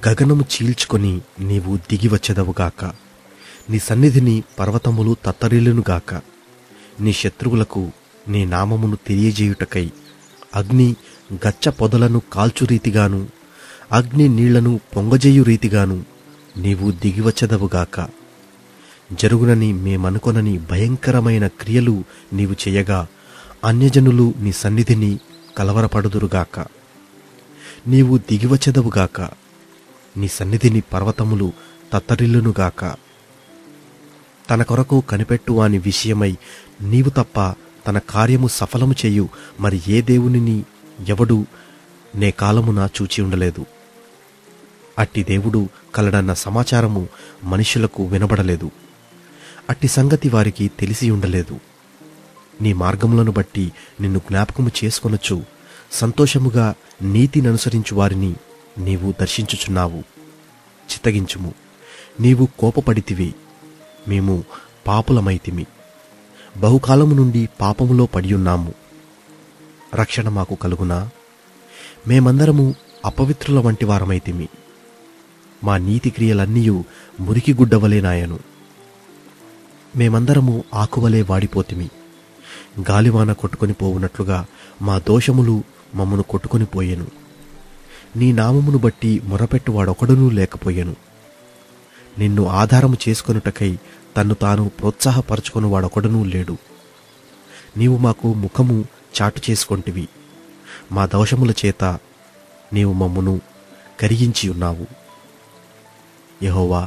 గగనము చీల్చుకొని నీవు దిగివచ్చెదవుగాక. నీ సన్నిధిని పర్వతములు తత్తరిల్లునుగాక. నీ శత్రువులకు నీ నామమును తెలియజేయుటకై అగ్ని గచ్చ పొదలను కాల్చు రీతిగాను, అగ్ని నీళ్లను పొంగజేయు రీతిగాను నీవు దిగివచ్చెదవుగాక. జరుగునని మేమనుకొనని భయంకరమైన క్రియలు నీవు చేయగా అన్యజనులు నీ సన్నిధిని కలవరపడుదురుగాక. నీవు దిగివచ్చెదవుగాక. నీ సన్నిధిని పర్వతములు తత్తరిల్లునుగాక. తన కొరకు కనిపెట్టు వాని విషయమై నీవు తప్ప తన కార్యము సఫలము చేయు మరి ఏ దేవునిని ఎవడు నే కాలమున చూచి ఉండలేదు. అట్టి దేవుడు కలడన్న సమాచారము మనుషులకు వినబడలేదు. అట్టి సంగతి వారికి తెలిసి ఉండలేదు. నీ మార్గములను బట్టి నిన్ను జ్ఞాపకము చేసుకొనొచ్చు సంతోషముగా నీతిననుసరించు వారిని నీవు దర్శించుచున్నావు. చిత్తగించుము. నీవు కోపపడితివి, మేము పాపులమైతిమి. బహుకాలము నుండి పాపములో పడియున్నాము. రక్షణ మాకు కలుగునా? మేమందరము అపవిత్రుల వంటి వారమైతిమి. మా నీతి క్రియలన్నీయు మురికి గుడ్డవలేనాయను. మేమందరము ఆకువలే వాడిపోతిమి. గాలివాన కొట్టుకొని పోవునట్లుగా మా దోషములు మమ్మను కొట్టుకొని పోయెను. నీ నామమును బట్టి మొరపెట్టువాడొకడునూ లేకపోయెను. నిన్ను ఆధారము చేసుకొనుటకై తన్ను తాను ప్రోత్సాహపరచుకొనువాడొకడునూ లేడు. నీవు మాకు ముఖము చాటు చేసుకొంటివి. మా దోషముల చేత నీవు మమ్మును కరిగించియున్నావు. యెహోవా,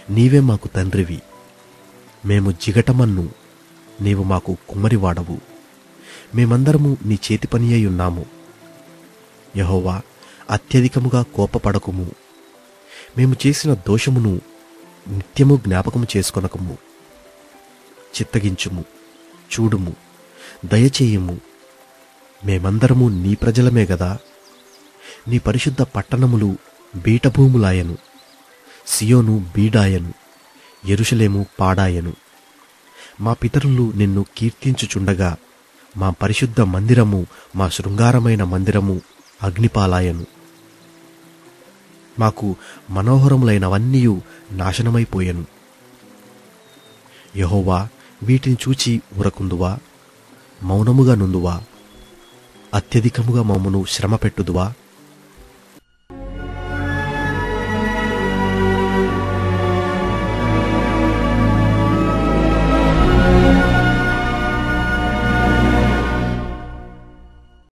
నీవే మాకు తండ్రివి. మేము జిగటమన్ను, నీవు మాకు కుమ్మరివాడవు. మేమందరము నీ చేతి పని అయి ఉన్నాము. యెహోవా, అత్యధికముగా కోపపడకుము. మేము చేసిన దోషమును నిత్యము జ్ఞాపకము చేసుకొనకము. చిత్తగించుము, చూడుము, దయచేయుము. మేమందరము నీ ప్రజలమే గదా. నీ పరిశుద్ధ పట్టణములు బీటభూములాయను. సియోను బీడాయను, యెరూషలేము పాడాయను. మా పితరులు నిన్ను కీర్తించుచుండగా మా పరిశుద్ధ మందిరము, మా శృంగారమైన మందిరము అగ్నిపాలాయను. మాకు మనోహరములైనవన్నీయు నాశనమైపోయెను. యెహోవా, వీటిని చూచి ఊరకుందువా? మౌనముగా నుందువా? అత్యధికముగా మమ్మను శ్రమ పెట్టుదువా?